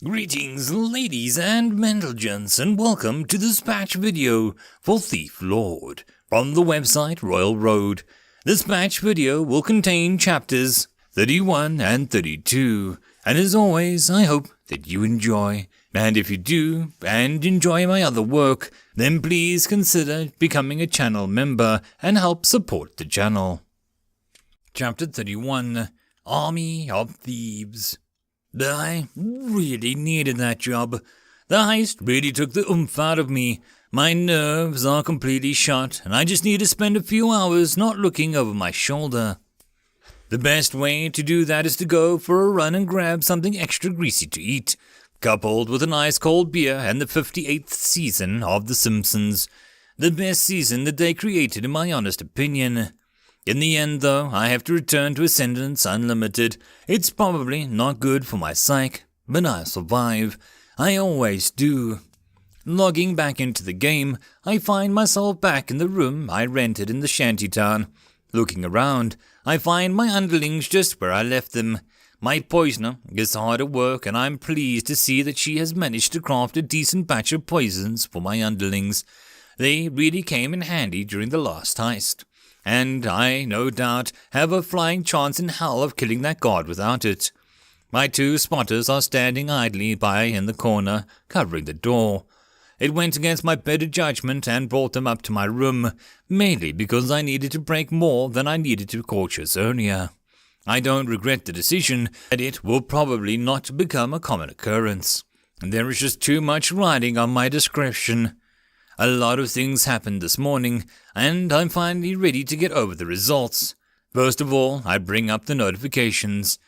Greetings ladies and gentlemen, and welcome to this patch video for Thief Lord from the website Royal Road. This patch video will contain chapters 31 and 32, and as always I hope that you enjoy, and if you do and enjoy my other work, then please consider becoming a channel member and help support the channel. Chapter 31, Army of Thieves. I really needed that job. The heist really took the oomph out of me. My nerves are completely shot, and I just need to spend a few hours not looking over my shoulder. The best way to do that is to go for a run and grab something extra greasy to eat, coupled with an ice cold beer and the 58th season of The Simpsons. The best season that they created in my honest opinion. In the end, though, I have to return to Ascendance Unlimited. It's probably not good for my psyche, but I'll survive. I always do. Logging back into the game, I find myself back in the room I rented in the shantytown. Looking around, I find my underlings just where I left them. My poisoner is hard at work, and I'm pleased to see that she has managed to craft a decent batch of poisons for my underlings. They really came in handy during the last heist. And I, no doubt, have a flying chance in hell of killing that guard without it. My two spotters are standing idly by in the corner, covering the door. It went against my better judgment and brought them up to my room, mainly because I needed to break more than I needed to cautious earlier. I don't regret the decision, and it will probably not become a common occurrence. There is just too much riding on my discretion. A lot of things happened this morning, and I'm finally ready to get over the results. First of all, I bring up the notifications.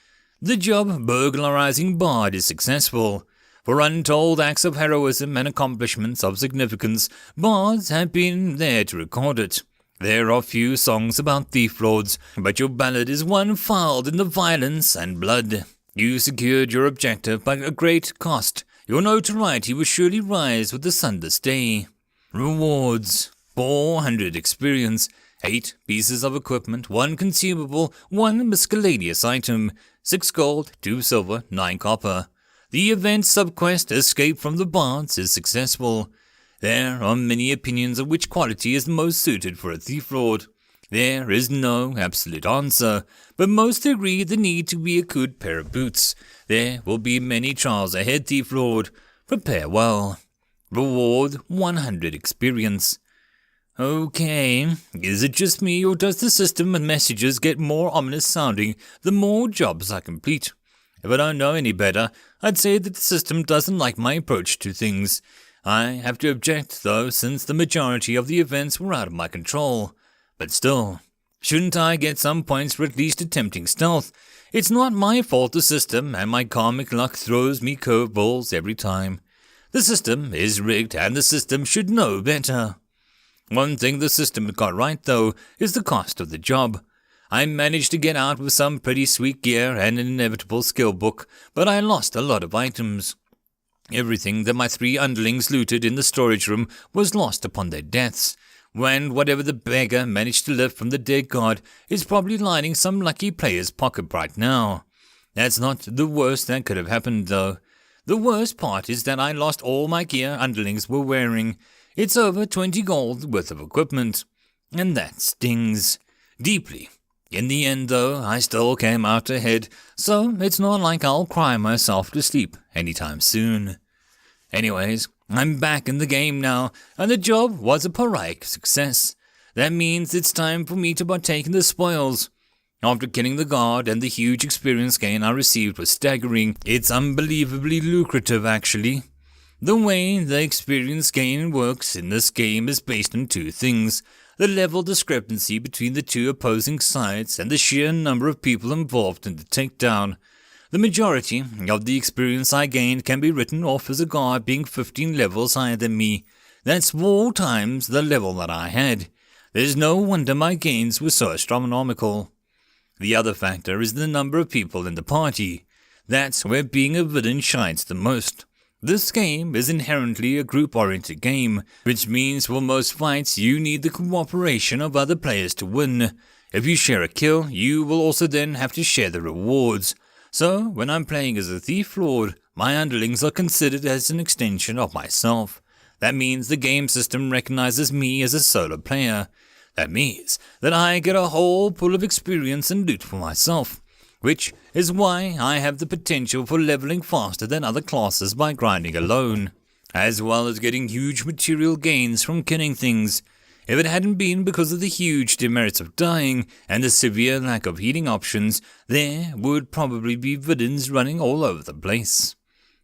The job burglarizing Bard is successful. For untold acts of heroism and accomplishments of significance, Bards have been there to record it. There are few songs about thief lords, but your ballad is one fouled in the violence and blood. You secured your objective by a great cost. Your notoriety will surely rise with the sunless day. Rewards: 400 experience, 8 pieces of equipment, 1 consumable, 1 miscellaneous item, 6 gold, 2 silver, 9 copper. The event subquest Escape from the Bards is successful. There are many opinions of which quality is most suited for a thief lord. There is no absolute answer, but most agree the need to be a good pair of boots. There will be many trials ahead, thief lord. Prepare well. Reward: 100 experience. Okay, is it just me, or does the system and messages get more ominous sounding the more jobs I complete? If I don't know any better, I'd say that the system doesn't like my approach to things. I have to object, though, since the majority of the events were out of my control. But still, shouldn't I get some points for at least attempting stealth? It's not my fault the system and my karmic luck throws me curveballs every time. The system is rigged, and the system should know better. One thing the system got right, though, is the cost of the job. I managed to get out with some pretty sweet gear and an inevitable skill book, but I lost a lot of items. Everything that my 3 underlings looted in the storage room was lost upon their deaths, and whatever the beggar managed to lift from the dead guard is probably lining some lucky player's pocket right now. That's not the worst that could have happened, though. The worst part is that I lost all my gear underlings were wearing. It's over 20 gold worth of equipment, and that stings deeply. In the end, though, I still came out ahead, so it's not like I'll cry myself to sleep anytime soon. Anyways, I'm back in the game now, and the job was a pyrrhic success. That means it's time for me to partake in the spoils. After killing the guard, and the huge experience gain I received was staggering. It's unbelievably lucrative, actually. The way the experience gain works in this game is based on 2 things: the level discrepancy between the 2 opposing sides and the sheer number of people involved in the takedown. The majority of the experience I gained can be written off as a guard being 15 levels higher than me. That's 4 times the level that I had. There's no wonder my gains were so astronomical. The other factor is the number of people in the party. That's where being a villain shines the most. This game is inherently a group-oriented game, which means for most fights you need the cooperation of other players to win. If you share a kill, you will also then have to share the rewards. So, when I'm playing as a thief lord, My underlings are considered as an extension of myself. That means the game system recognizes me as a solo player. That means that I get a whole pool of experience and loot for myself, which is why I have the potential for leveling faster than other classes by grinding alone, as well as getting huge material gains from killing things. If it hadn't been because of the huge demerits of dying and the severe lack of healing options, there would probably be villains running all over the place.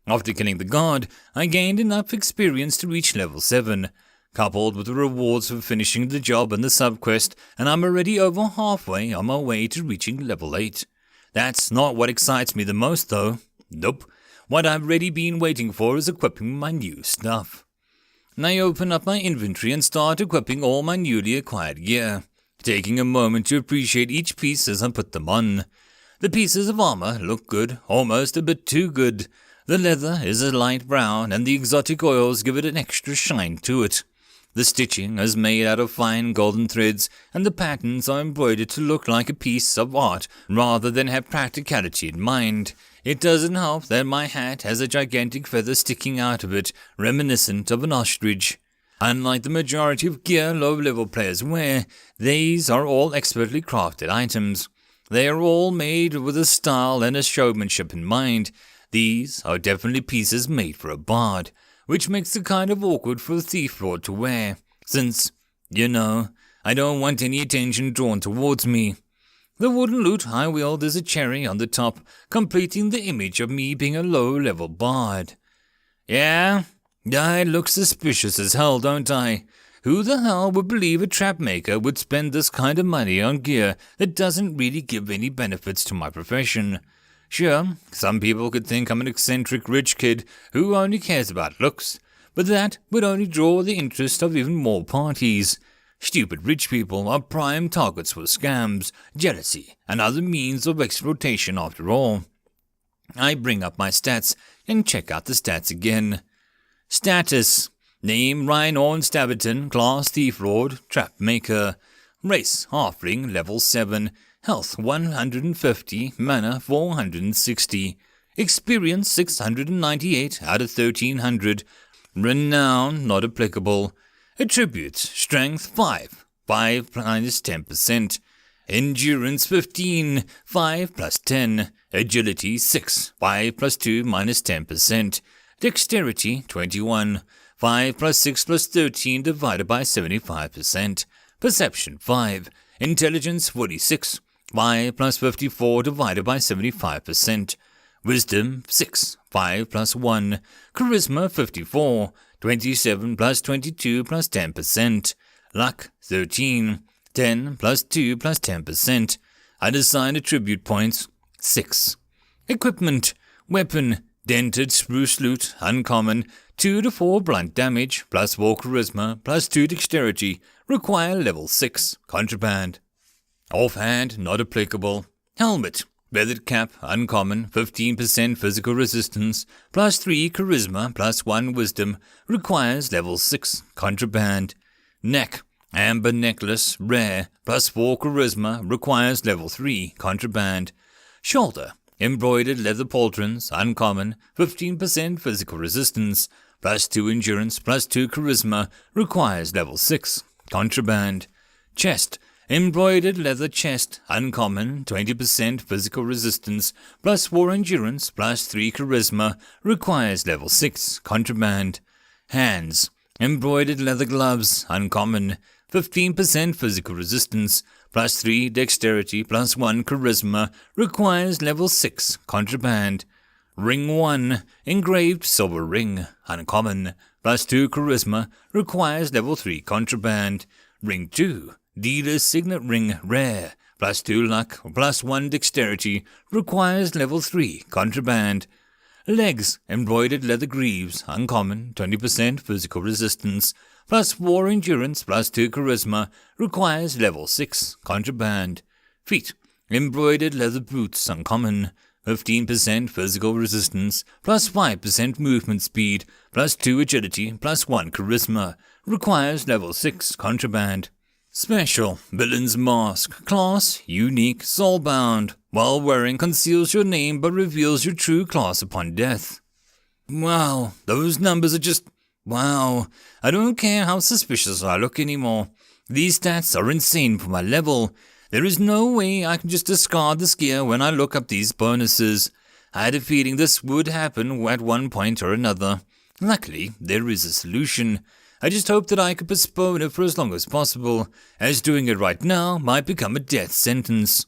After killing the guard, I gained enough experience to reach level 7, coupled with the rewards for finishing the job and the subquest, and I'm already over halfway on my way to reaching level 8. That's not what excites me the most though. Nope. What I've already been waiting for is equipping my new stuff. I open up my inventory and start equipping all my newly acquired gear, taking a moment to appreciate each piece as I put them on. The pieces of armor look good, almost a bit too good. The leather is a light brown and the exotic oils give it an extra shine to it. The stitching is made out of fine golden threads and the patterns are embroidered to look like a piece of art rather than have practicality in mind. It doesn't help that my hat has a gigantic feather sticking out of it, reminiscent of an ostrich. Unlike the majority of gear low-level players wear, these are all expertly crafted items. They are all made with a style and a showmanship in mind. These are definitely pieces made for a bard, which makes it kind of awkward for a thief lord to wear, since, I don't want any attention drawn towards me. The wooden loot I wield is a cherry on the top, completing the image of me being a low-level bard. Yeah, I look suspicious as hell, don't I? Who the hell would believe a trap maker would spend this kind of money on gear that doesn't really give any benefits to my profession? Sure, some people could think I'm an eccentric rich kid who only cares about looks, but that would only draw the interest of even more parties. Stupid rich people are prime targets for scams, jealousy, and other means of exploitation after all. I bring up my stats and check out the stats again. Status: Name Ryan Staverton, Class Thief Lord, Trap Maker. Race Halfling, Level 7. Health 150, Mana 460. Experience 698 out of 1300. Renown not applicable. Attributes: Strength 5 minus 10%. Endurance 15, 5 plus 10. Agility 6, 5 plus 2 minus 10%. Dexterity 21, 5 plus 6 plus 13 divided by 75%. Perception 5. Intelligence 46, 5 plus 54 divided by 75%. Wisdom 6, 5 plus 1. Charisma 54, 27 plus 22 plus 10%. Luck 13, 10 plus 2 plus 10%. Unassigned attribute points 6. Equipment: Weapon: Dented spruce loot, uncommon, 2 to 4 blunt damage, plus 4 charisma, plus 2 dexterity, require level 6, contraband. Offhand, not applicable. Helmet: Feathered cap, uncommon, 15% physical resistance, plus 3 charisma, plus 1 wisdom, requires level 6, contraband. Neck: Amber necklace, rare, plus 4 charisma, requires level 3, contraband. Shoulder: Embroidered leather pauldrons, uncommon, 15% physical resistance, plus 2 endurance, plus 2 charisma, requires level 6, contraband. Chest: Embroidered leather chest, uncommon, 20% physical resistance, plus 4 endurance, plus 3 charisma, requires level 6, contraband. Hands: Embroidered leather gloves, uncommon, 15% physical resistance, plus 3 dexterity, plus 1 charisma, requires level 6, contraband. Ring 1, engraved silver ring, uncommon, plus 2 charisma, requires level 3, contraband. Ring 2, dealer's signet ring, rare, plus 2 luck, plus 1 dexterity, requires level 3, contraband. Legs: Embroidered leather greaves, uncommon, 20% physical resistance, plus 4 endurance, plus 2 charisma, requires level 6, contraband. Feet: Embroidered leather boots, uncommon, 15% physical resistance, plus 5% movement speed, plus 2 agility, plus 1 charisma, requires level 6, contraband. Special: Villain's Mask, class, unique, soulbound. While wearing conceals your name but reveals your true class upon death. Wow, those numbers are just... wow. I don't care how suspicious I look anymore. These stats are insane for my level. There is no way I can just discard this gear when I look up these bonuses. I had a feeling this would happen at one point or another. Luckily, there is a solution. I just hope that I could postpone it for as long as possible, as doing it right now might become a death sentence.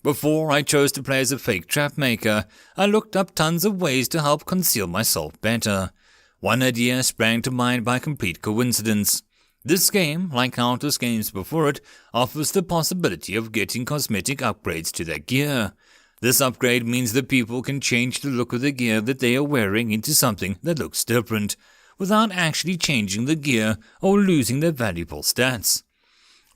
Before I chose to play as a fake trap maker, I looked up tons of ways to help conceal myself better. One idea sprang to mind by complete coincidence. This game, like countless games before it, offers the possibility of getting cosmetic upgrades to their gear. This upgrade means that people can change the look of the gear that they are wearing into something that looks different, without actually changing the gear or losing their valuable stats.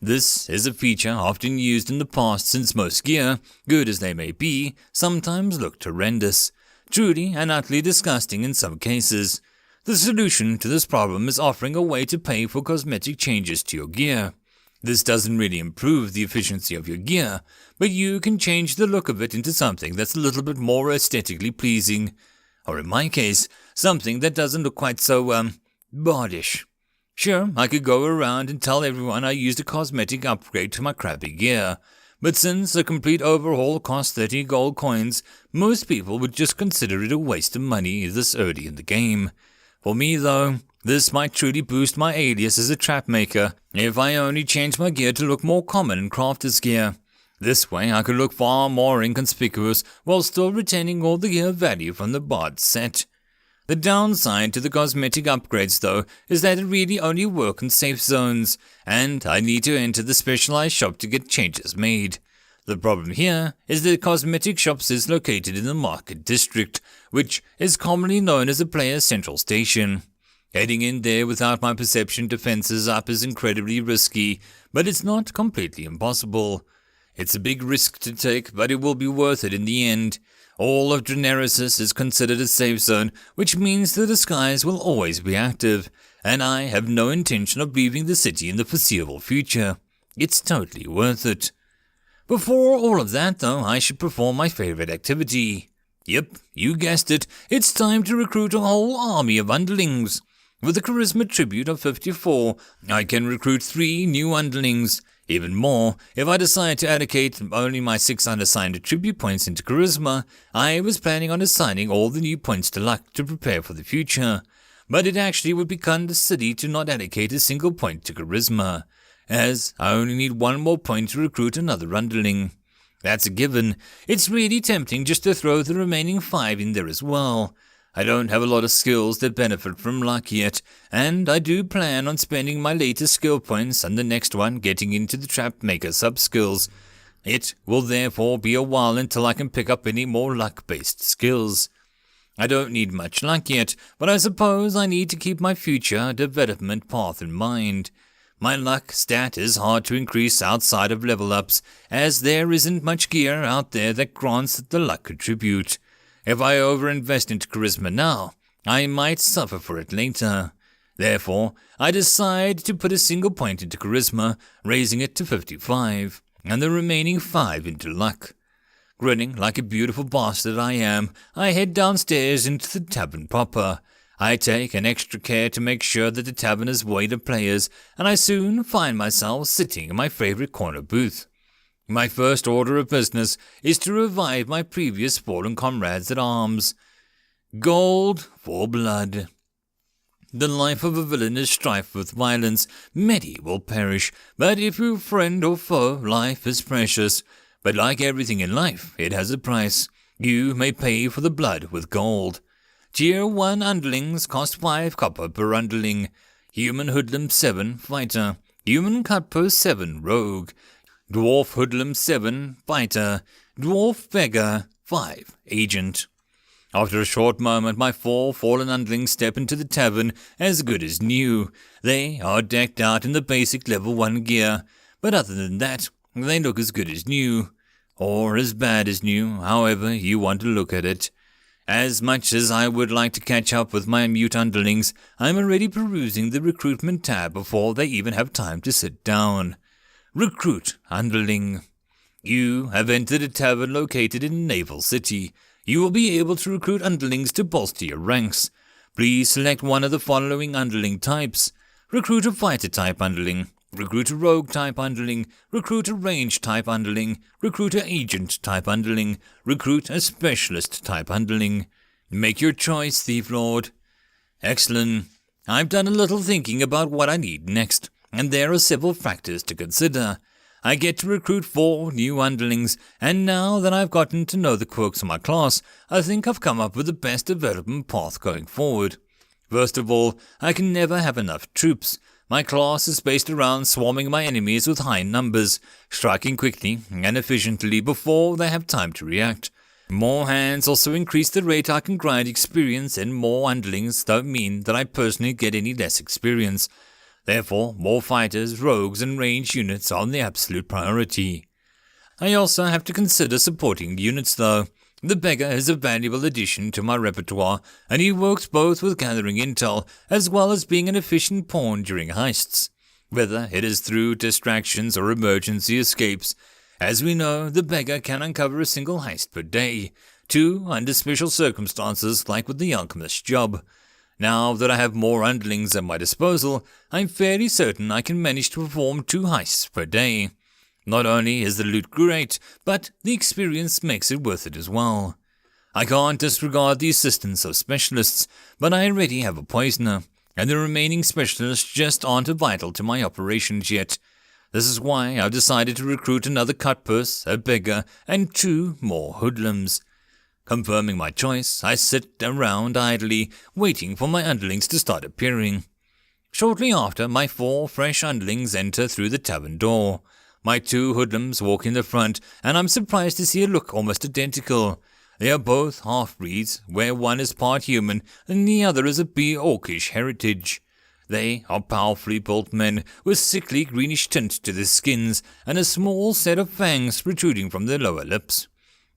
This is a feature often used in the past since most gear, good as they may be, sometimes looked horrendous, truly and utterly disgusting in some cases. The solution to this problem is offering a way to pay for cosmetic changes to your gear. This doesn't really improve the efficiency of your gear, but you can change the look of it into something that's a little bit more aesthetically pleasing. Or in my case, something that doesn't look quite so, bawdish. Sure, I could go around and tell everyone I used a cosmetic upgrade to my crappy gear, but since a complete overhaul costs 30 gold coins, most people would just consider it a waste of money this early in the game. For me, though, this might truly boost my alias as a trap maker if I only change my gear to look more common in crafter's gear. This way I could look far more inconspicuous while still retaining all the gear value from the bard set. The downside to the cosmetic upgrades, though, is that it really only work in safe zones, and I need to enter the specialized shop to get changes made. The problem here is that the cosmetic shops is located in the market district, which is commonly known as the player's central station. Heading in there without my perception defenses up is incredibly risky, but it's not completely impossible. It's a big risk to take, but it will be worth it in the end. All of Draenarisis is considered a safe zone, which means the disguise will always be active, and I have no intention of leaving the city in the foreseeable future. It's totally worth it. Before all of that, though, I should perform my favorite activity. Yep, you guessed it, it's time to recruit a whole army of underlings. With a charisma tribute of 54, I can recruit 3 new underlings. Even more, if I decide to allocate only my 6 unassigned attribute points into charisma, I was planning on assigning all the new points to luck to prepare for the future. But it actually would be kind of silly to not allocate a single point to charisma, as I only need 1 more point to recruit another underling. That's a given. It's really tempting just to throw the remaining 5 in there as well. I don't have a lot of skills that benefit from luck yet, and I do plan on spending my latest skill points and the next one getting into the trap maker sub-skills. It will therefore be a while until I can pick up any more luck-based skills. I don't need much luck yet, but I suppose I need to keep my future development path in mind. My luck stat is hard to increase outside of level ups, as there isn't much gear out there that grants the luck attribute. If I overinvest into charisma now, I might suffer for it later. Therefore, I decide to put a single point into charisma, raising it to 55, and the remaining 5 into luck. Grinning like a beautiful bastard I am, I head downstairs into the tavern proper. I take an extra care to make sure that the tavern is void of players, and I soon find myself sitting in my favorite corner booth. My first order of business is to revive my previous fallen comrades at arms. Gold for blood. The life of a villain is strife with violence. Many will perish, but if you friend or foe, life is precious. But like everything in life, it has a price. You may pay for the blood with gold. Tier 1 underlings cost 5 copper per underling. Human hoodlum 7 fighter. Human cutpurse 7 rogue. Dwarf hoodlum 7 fighter. Dwarf beggar 5 agent. After a short moment, my 4 fallen underlings step into the tavern as good as new. They are decked out in the basic level 1 gear, but other than that, they look as good as new. Or as bad as new, however you want to look at it. As much as I would like to catch up with my mute underlings, I'm already perusing the recruitment tab before they even have time to sit down. Recruit underling. You have entered a tavern located in Naval City. You will be able to recruit underlings to bolster your ranks. Please select one of the following underling types: Recruit a fighter type underling, Recruit a rogue type underling, Recruit a range type underling, Recruit a agent type underling, Recruit a specialist type underling. Make your choice, Thief Lord. Excellent. I've done a little thinking about what I need next, and there are several factors to consider. I get to recruit 4 new underlings, and now that I've gotten to know the quirks of my class, I think I've come up with the best development path going forward. First of all, I can never have enough troops. My class is based around swarming my enemies with high numbers, striking quickly and efficiently before they have time to react. More hands also increase the rate I can grind experience, and more underlings don't mean that I personally get any less experience. Therefore, more fighters, rogues, and ranged units are the absolute priority. I also have to consider supporting units though. The beggar is a valuable addition to my repertoire, and he works both with gathering intel as well as being an efficient pawn during heists, whether it is through distractions or emergency escapes. As we know, the beggar can uncover a single heist per day, 2 under special circumstances like with the alchemist's job. Now that I have more underlings at my disposal, I'm fairly certain I can manage to perform 2 heists per day. Not only is the loot great, but the experience makes it worth it as well. I can't disregard the assistance of specialists, but I already have a poisoner, and the remaining specialists just aren't vital to my operations yet. This is why I've decided to recruit another cutpurse, a beggar, and 2 more hoodlums. Confirming my choice, I sit around idly, waiting for my underlings to start appearing. Shortly after, my 4 fresh underlings enter through the tavern door. My 2 hoodlums walk in the front, and I'm surprised to see a look almost identical. They are both half-breeds, where one is part human and the other is a orcish heritage. They are powerfully built men with sickly greenish tint to their skins and a small set of fangs protruding from their lower lips.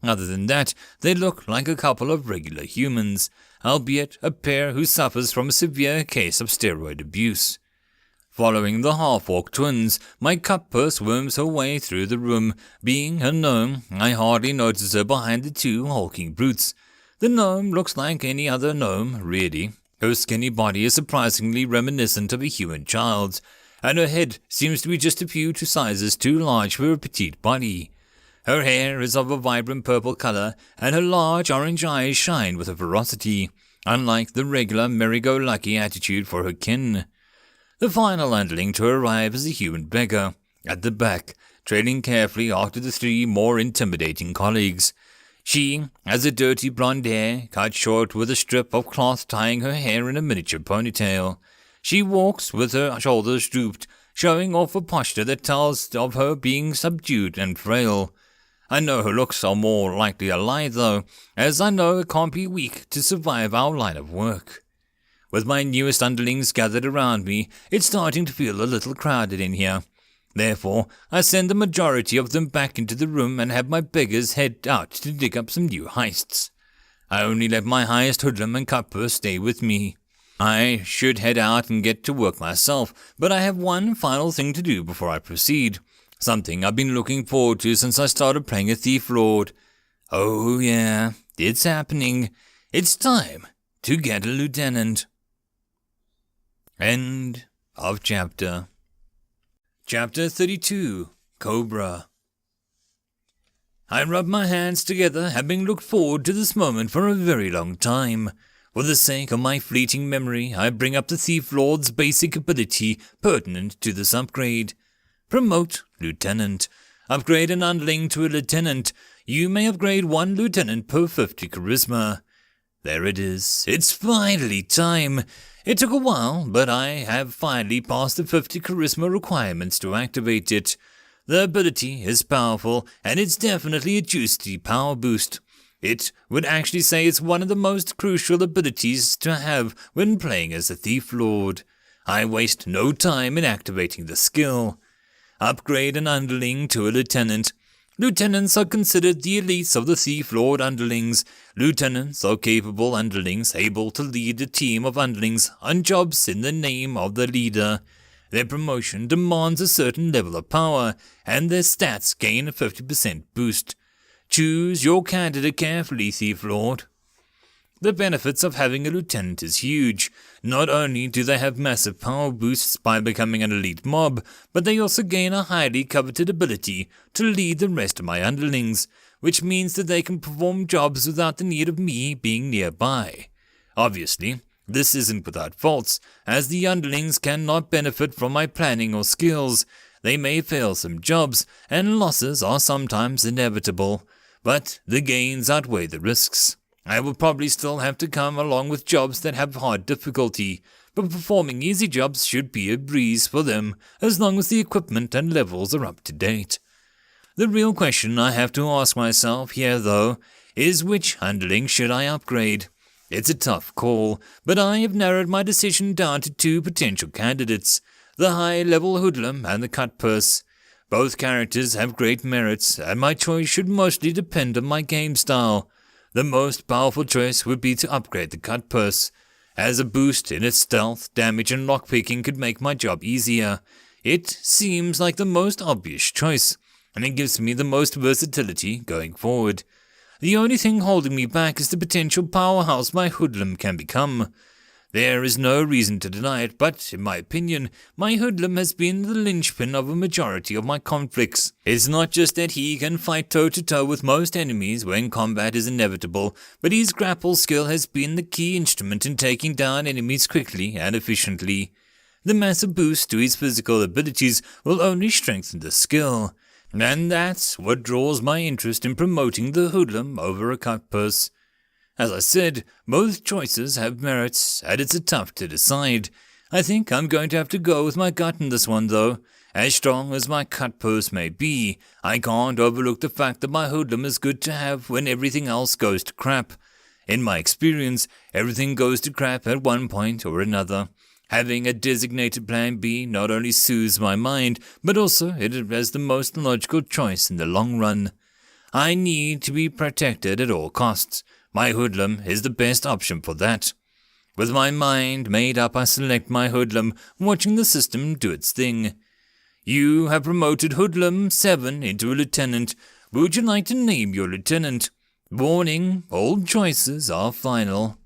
Other than that, they look like a couple of regular humans, albeit a pair who suffers from a severe case of steroid abuse. Following the half-orc twins, my cutpurse worms her way through the room. Being a gnome, I hardly notice her behind the 2 hulking brutes. The gnome looks like any other gnome, really. Her skinny body is surprisingly reminiscent of a human child's, and her head seems to be just a few sizes too large for her petite body. Her hair is of a vibrant purple color, and her large orange eyes shine with a ferocity, unlike the regular merry-go-lucky attitude for her kin. The final underling to arrive is a human beggar, at the back, trailing carefully after the 3 more intimidating colleagues. She has a dirty blonde hair, cut short with a strip of cloth tying her hair in a miniature ponytail. She walks with her shoulders drooped, showing off a posture that tells of her being subdued and frail. I know her looks are more likely a lie though, as I know it can't be weak to survive our line of work. With my newest underlings gathered around me, it's starting to feel a little crowded in here. Therefore, I send the majority of them back into the room and have my beggars head out to dig up some new heists. I only let my highest hoodlum and cutpurse stay with me. I should head out and get to work myself, but I have one final thing to do before I proceed. Something I've been looking forward to since I started playing a Thief Lord. Oh yeah, it's happening. It's time to get a lieutenant. End of chapter. Chapter 32, Cobra. I rub my hands together, having looked forward to this moment for a very long time. For the sake of my fleeting memory, I bring up the Thief Lord's basic ability pertinent to this upgrade. Promote Lieutenant. Upgrade an underling to a lieutenant. You may upgrade 1 lieutenant per 50 charisma. There it is. It's finally time. It took a while, but I have finally passed the 50 charisma requirements to activate it. The ability is powerful, and it's definitely a juicy power boost. It would actually say it's one of the most crucial abilities to have when playing as a Thief Lord. I waste no time in activating the skill. Upgrade an underling to a lieutenant. Lieutenants are considered the elites of the Thief Lord underlings. Lieutenants are capable underlings able to lead a team of underlings on jobs in the name of the leader. Their promotion demands a certain level of power, and their stats gain a 50% boost. Choose your candidate carefully, Thief Lord. The benefits of having a lieutenant is huge. Not only do they have massive power boosts by becoming an elite mob, but they also gain a highly coveted ability to lead the rest of my underlings, which means that they can perform jobs without the need of me being nearby. Obviously, this isn't without faults, as the underlings cannot benefit from my planning or skills. They may fail some jobs, and losses are sometimes inevitable, but the gains outweigh the risks. I will probably still have to come along with jobs that have hard difficulty, but performing easy jobs should be a breeze for them as long as the equipment and levels are up to date. The real question I have to ask myself here, though, is which underling should I upgrade? It's a tough call, but I have narrowed my decision down to two potential candidates, the high-level hoodlum and the cut purse. Both characters have great merits, and my choice should mostly depend on my game style. The most powerful choice would be to upgrade the cut purse, as a boost in its stealth, damage and lockpicking could make my job easier. It seems like the most obvious choice, and it gives me the most versatility going forward. The only thing holding me back is the potential powerhouse my hoodlum can become. There is no reason to deny it, but, in my opinion, my hoodlum has been the linchpin of a majority of my conflicts. It's not just that he can fight toe-to-toe with most enemies when combat is inevitable, but his grapple skill has been the key instrument in taking down enemies quickly and efficiently. The massive boost to his physical abilities will only strengthen the skill, and that's what draws my interest in promoting the hoodlum over a cut purse. As I said, both choices have merits, and it's tough to decide. I think I'm going to have to go with my gut in this one, though. As strong as my cut purse may be, I can't overlook the fact that my hoodlum is good to have when everything else goes to crap. In my experience, everything goes to crap at one point or another. Having a designated plan B not only soothes my mind, but also it is the most logical choice in the long run. I need to be protected at all costs. My hoodlum is the best option for that. With my mind made up, I select my hoodlum, watching the system do its thing. You have promoted Hoodlum 7 into a lieutenant. Would you like to name your lieutenant? Warning, all choices are final.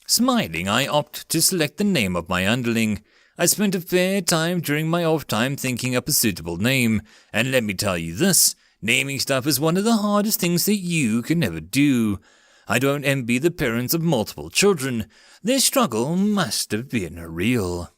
Smiling, I opt to select the name of my underling. I spent a fair time during my off time thinking up a suitable name, and let me tell you this, naming stuff is one of the hardest things that you can ever do. I don't envy the parents of multiple children. Their struggle must have been real.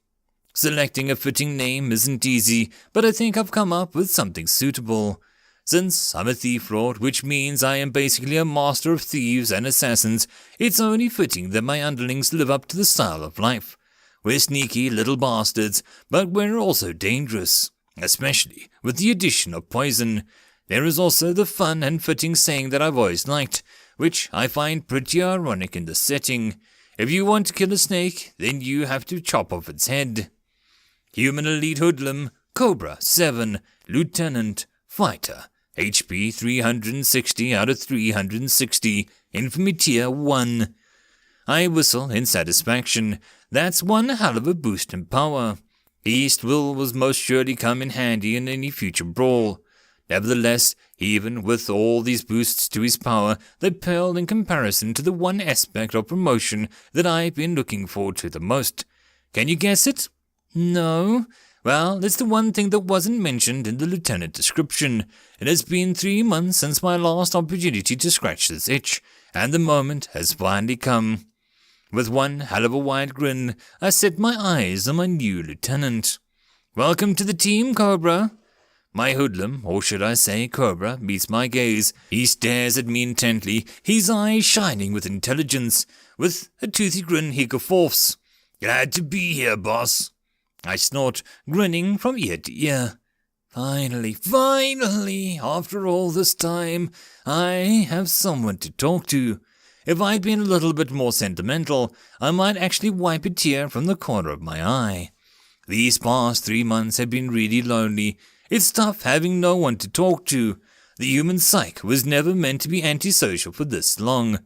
Selecting a fitting name isn't easy, but I think I've come up with something suitable. Since I'm a thief lord, which means I am basically a master of thieves and assassins, it's only fitting that my underlings live up to the style of life. We're sneaky little bastards, but we're also dangerous, especially with the addition of poison. There is also the fun and fitting saying that I've always liked, which I find pretty ironic in this setting. If you want to kill a snake, then you have to chop off its head. Human Elite Hoodlum, Cobra 7, Lieutenant, Fighter, HP 360 out of 360, Infamy Tier 1. I whistle in satisfaction. That's one hell of a boost in power. East will most surely come in handy in any future brawl. Nevertheless, even with all these boosts to his power, they pale in comparison to the one aspect of promotion that I've been looking forward to the most. Can you guess it? No? Well, it's the one thing that wasn't mentioned in the lieutenant description. It has been 3 months since my last opportunity to scratch this itch, and the moment has finally come. With one hell of a wide grin, I set my eyes on my new lieutenant. Welcome to the team, Cobra. My hoodlum, or should I say Cobra, meets my gaze. He stares at me intently, his eyes shining with intelligence. With a toothy grin, he guffaws. Glad to be here, boss. I snort, grinning from ear to ear. Finally, after all this time, I have someone to talk to. If I'd been a little bit more sentimental, I might actually wipe a tear from the corner of my eye. These past 3 months have been really lonely. It's tough having no one to talk to. The human psyche was never meant to be antisocial for this long.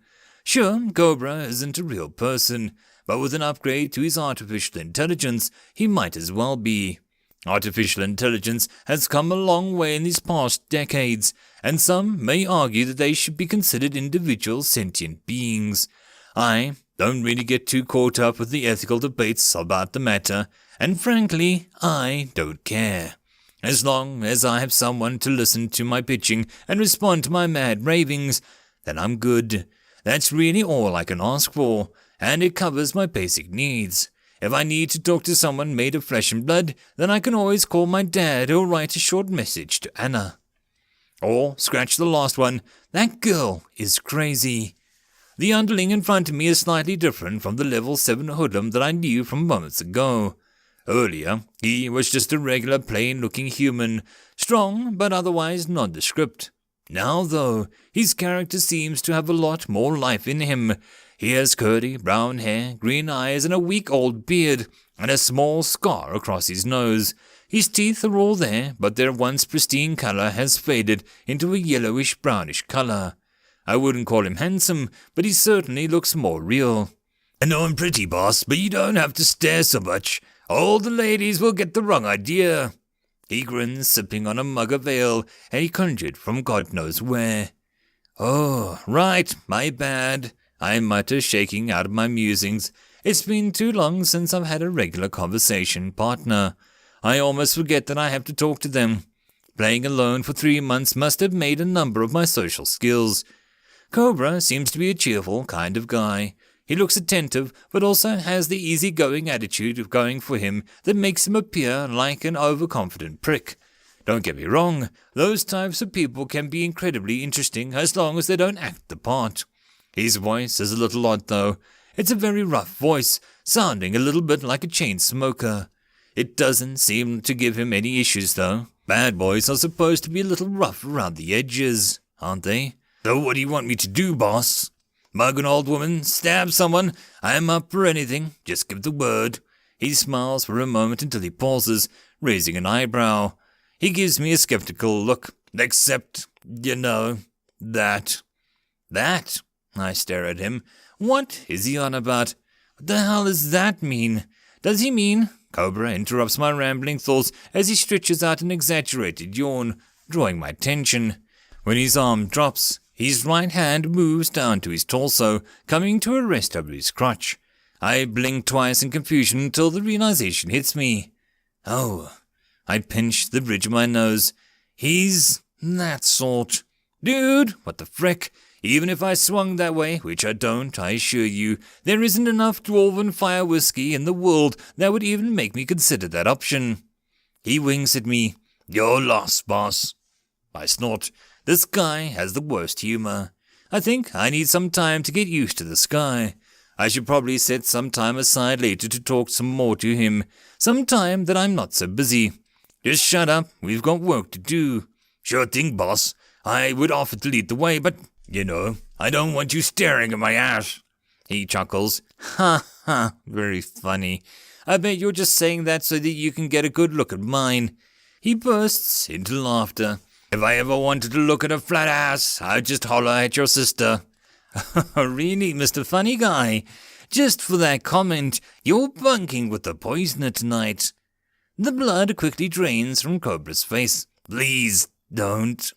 Sure, Cobra isn't a real person, but with an upgrade to his artificial intelligence, he might as well be. Artificial intelligence has come a long way in these past decades, and some may argue that they should be considered individual sentient beings. I don't really get too caught up with the ethical debates about the matter, and frankly, I don't care. As long as I have someone to listen to my pitching and respond to my mad ravings, then I'm good. That's really all I can ask for, and it covers my basic needs. If I need to talk to someone made of flesh and blood, then I can always call my dad or write a short message to Anna. Or, scratch the last one, that girl is crazy. The underling in front of me is slightly different from the level 7 hoodlum that I knew from moments ago. Earlier, he was just a regular plain-looking human, strong but otherwise nondescript. Now, though, his character seems to have a lot more life in him. He has curly brown hair, green eyes, and a week-old beard, and a small scar across his nose. His teeth are all there, but their once pristine color has faded into a yellowish-brownish color. I wouldn't call him handsome, but he certainly looks more real. I know I'm pretty, boss, but you don't have to stare so much. All the ladies will get the wrong idea. He grins, sipping on a mug of ale, and he conjured from God knows where. Oh, right, my bad, I mutter, shaking out of my musings. It's been too long since I've had a regular conversation partner. I almost forget that I have to talk to them. Playing alone for 3 months must have made a number of my social skills. Cobra seems to be a cheerful kind of guy. He looks attentive, but also has the easygoing attitude of going for him that makes him appear like an overconfident prick. Don't get me wrong, those types of people can be incredibly interesting as long as they don't act the part. His voice is a little odd, though. It's a very rough voice, sounding a little bit like a chain smoker. It doesn't seem to give him any issues, though. Bad boys are supposed to be a little rough around the edges, aren't they? So what do you want me to do, boss? Mug an old woman, stab someone, I'm up for anything, just give the word. He smiles for a moment until he pauses, raising an eyebrow. He gives me a skeptical look, except, that. That? I stare at him. What is he on about? What the hell does that mean? Does he mean? Cobra interrupts my rambling thoughts as he stretches out an exaggerated yawn, drawing my attention. When his arm drops, his right hand moves down to his torso, coming to a rest over his crotch. I blink twice in confusion until the realization hits me. Oh, I pinch the bridge of my nose. He's that sort. Dude, what the frick? Even if I swung that way, which I don't, I assure you, there isn't enough dwarven fire whiskey in the world that would even make me consider that option. He winks at me. You're lost, boss. I snort. This guy has the worst humor. I think I need some time to get used to this guy. I should probably set some time aside later to talk some more to him, some time that I'm not so busy. Just shut up, we've got work to do. Sure thing, boss. I would offer to lead the way, but, I don't want you staring at my ass. He chuckles. Ha ha, very funny. I bet you're just saying that so that you can get a good look at mine. He bursts into laughter. If I ever wanted to look at a flat ass, I'd just holler at your sister. Really, Mr. Funny Guy? Just for that comment, you're bunking with the poisoner tonight. The blood quickly drains from Cobra's face. Please, don't.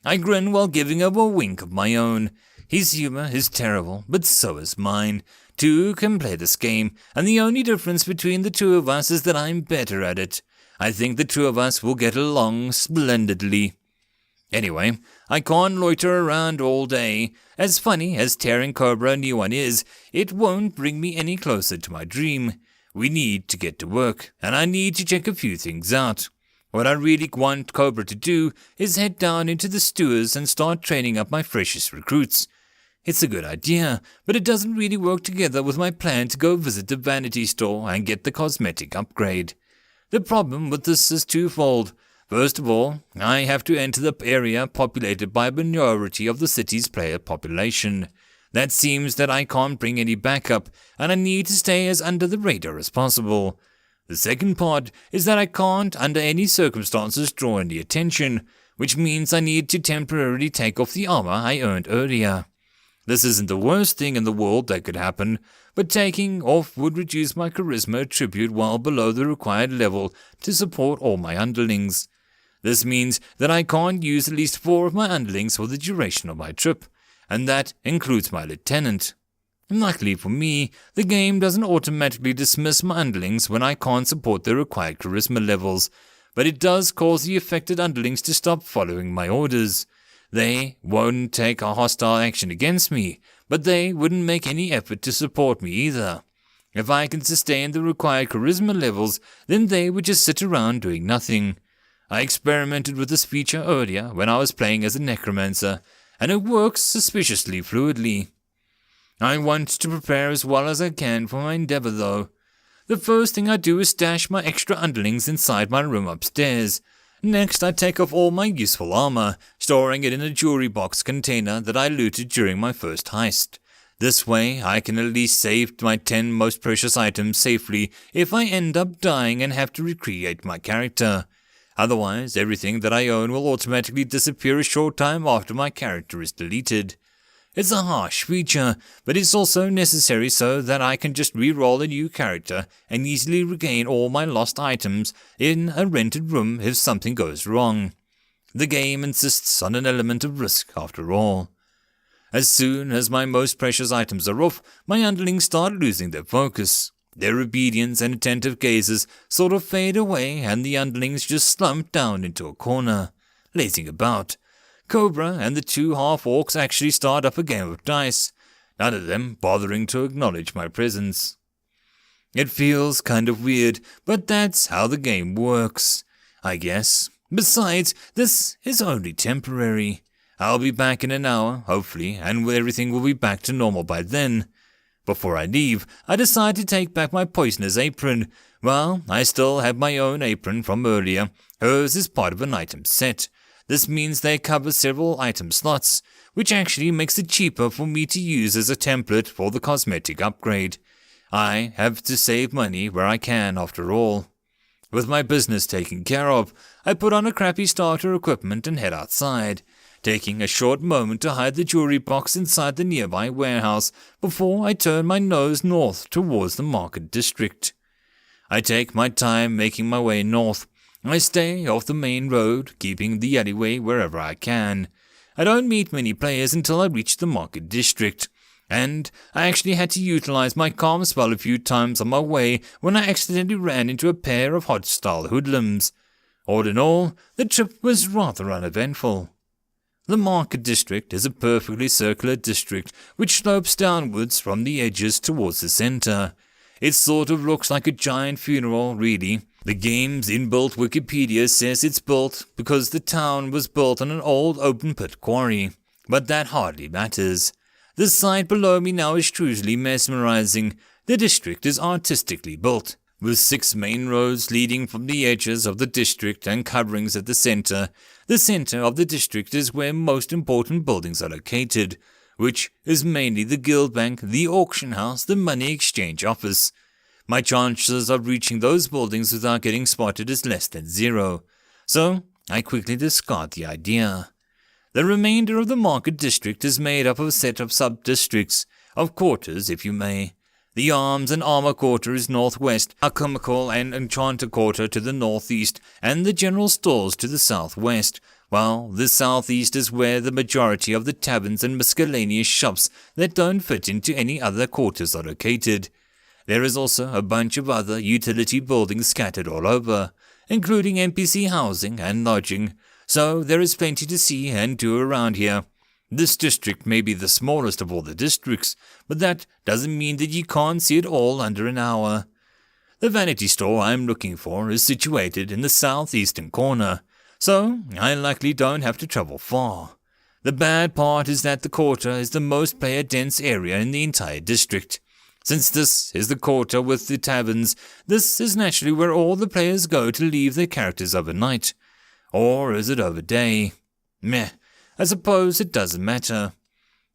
I grin while giving him a wink of my own. His humor is terrible, but so is mine. Two can play this game, and the only difference between the two of us is that I'm better at it. I think the two of us will get along splendidly. Anyway, I can't loiter around all day. As funny as tearing Cobra a new one is, it won't bring me any closer to my dream. We need to get to work, and I need to check a few things out. What I really want Cobra to do is head down into the sewers and start training up my freshest recruits. It's a good idea, but it doesn't really work together with my plan to go visit the vanity store and get the cosmetic upgrade. The problem with this is twofold. First of all, I have to enter the area populated by a minority of the city's player population. That seems that I can't bring any backup, and I need to stay as under the radar as possible. The second part is that I can't, under any circumstances, draw any attention, which means I need to temporarily take off the armor I earned earlier. This isn't the worst thing in the world that could happen, but taking off would reduce my charisma attribute well below the required level to support all my underlings. This means that I can't use at least 4 of my underlings for the duration of my trip, and that includes my lieutenant. Luckily for me, the game doesn't automatically dismiss my underlings when I can't support their required charisma levels, but it does cause the affected underlings to stop following my orders. They won't take a hostile action against me, but they wouldn't make any effort to support me either. If I can sustain the required charisma levels, then they would just sit around doing nothing. I experimented with this feature earlier when I was playing as a necromancer, and it works suspiciously fluidly. I want to prepare as well as I can for my endeavor though. The first thing I do is stash my extra underlings inside my room upstairs. Next, I take off all my useful armor, storing it in a jewelry box container that I looted during my first heist. This way, I can at least save my 10 most precious items safely if I end up dying and have to recreate my character. Otherwise, everything that I own will automatically disappear a short time after my character is deleted. It's a harsh feature, but it's also necessary so that I can just re-roll a new character and easily regain all my lost items in a rented room if something goes wrong. The game insists on an element of risk after all. As soon as my most precious items are off, my underlings start losing their focus. Their obedience and attentive gazes sort of fade away and the underlings just slump down into a corner, lazing about. Cobra and the 2 half-orcs actually start up a game of dice, none of them bothering to acknowledge my presence. It feels kind of weird, but that's how the game works, I guess. Besides, this is only temporary. I'll be back in an hour, hopefully, and everything will be back to normal by then. Before I leave, I decide to take back my poisoner's apron. Well, I still have my own apron from earlier. Hers is part of an item set. This means they cover several item slots, which actually makes it cheaper for me to use as a template for the cosmetic upgrade. I have to save money where I can, after all. With my business taken care of, I put on a crappy starter equipment and head outside, taking a short moment to hide the jewelry box inside the nearby warehouse before I turn my nose north towards the market district. I take my time making my way north. I stay off the main road, keeping the alleyway wherever I can. I don't meet many players until I reach the market district, and I actually had to utilize my calm spell a few times on my way when I accidentally ran into a pair of hostile hoodlums. All in all, the trip was rather uneventful. The market district is a perfectly circular district which slopes downwards from the edges towards the center. It sort of looks like a giant funeral, really. The game's inbuilt Wikipedia says it's built because the town was built on an old open-pit quarry, but that hardly matters. The sight below me now is truly mesmerizing. The district is artistically built, with 6 main roads leading from the edges of the district and coverings at the center. The center of the district is where most important buildings are located, which is mainly the guild bank, the auction house, the money exchange office. My chances of reaching those buildings without getting spotted is less than 0, so I quickly discard the idea. The remainder of the market district is made up of a set of sub-districts, of quarters if you may. The arms and armor quarter is northwest, alchemical and enchanter quarter to the northeast, and the general stores to the southwest, while the southeast is where the majority of the taverns and miscellaneous shops that don't fit into any other quarters are located. There is also a bunch of other utility buildings scattered all over, including NPC housing and lodging, so there is plenty to see and do around here. This district may be the smallest of all the districts, but that doesn't mean that you can't see it all under an hour. The vanity store I'm looking for is situated in the southeastern corner, so I likely don't have to travel far. The bad part is that the quarter is the most player-dense area in the entire district. Since this is the quarter with the taverns, this is naturally where all the players go to leave their characters overnight. Or is it overday? Meh, I suppose it doesn't matter.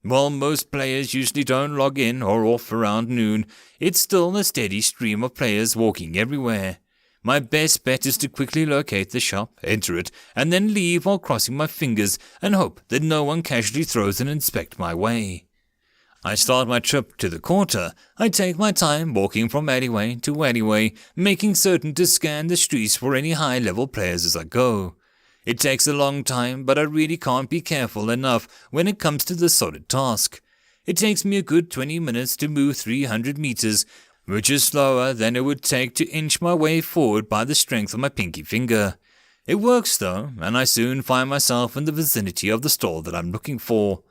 While most players usually don't log in or off around noon, it's still a steady stream of players walking everywhere. My best bet is to quickly locate the shop, enter it, and then leave while crossing my fingers and hope that no one casually throws an inspect my way. I start my trip to the quarter. I take my time walking from alleyway to alleyway, making certain to scan the streets for any high-level players as I go. It takes a long time, but I really can't be careful enough when it comes to this sort of task. It takes me a good 20 minutes to move 300 meters, which is slower than it would take to inch my way forward by the strength of my pinky finger. It works though, and I soon find myself in the vicinity of the store that I'm looking for.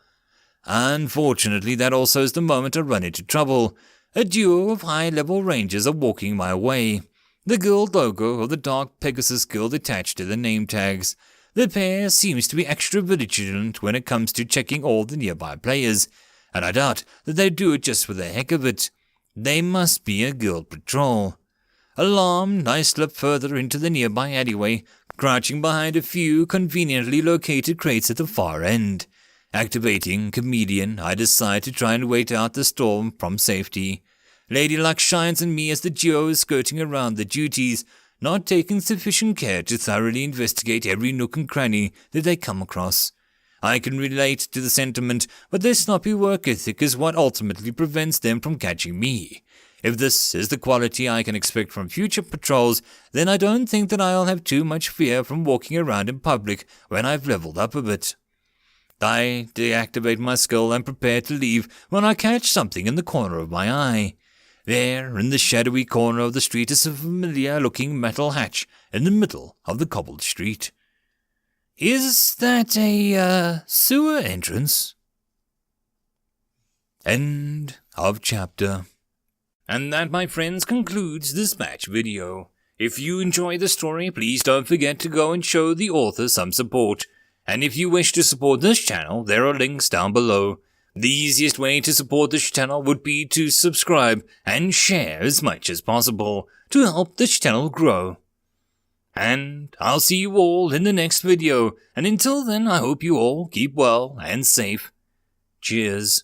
Unfortunately, that also is the moment I run into trouble. A duo of high-level rangers are walking my way. The guild logo of the Dark Pegasus Guild attached to the name tags. The pair seems to be extra vigilant when it comes to checking all the nearby players, and I doubt that they do it just for the heck of it. They must be a guild patrol. Alarmed, I slip further into the nearby alleyway, crouching behind a few conveniently located crates at the far end. Activating Comedian, I decide to try and wait out the storm from safety. Lady Luck shines on me as the duo is skirting around the duties, not taking sufficient care to thoroughly investigate every nook and cranny that they come across. I can relate to the sentiment, but their sloppy work ethic is what ultimately prevents them from catching me. If this is the quality I can expect from future patrols, then I don't think that I'll have too much fear from walking around in public when I've leveled up a bit. I deactivate my skill and prepare to leave when I catch something in the corner of my eye. There, in the shadowy corner of the street, is a familiar-looking metal hatch in the middle of the cobbled street. Is that a, sewer entrance? End of chapter. And that, my friends, concludes this batch video. If you enjoy the story, please don't forget to go and show the author some support. And if you wish to support this channel, there are links down below. The easiest way to support this channel would be to subscribe and share as much as possible to help this channel grow. And I'll see you all in the next video, and until then I hope you all keep well and safe. Cheers.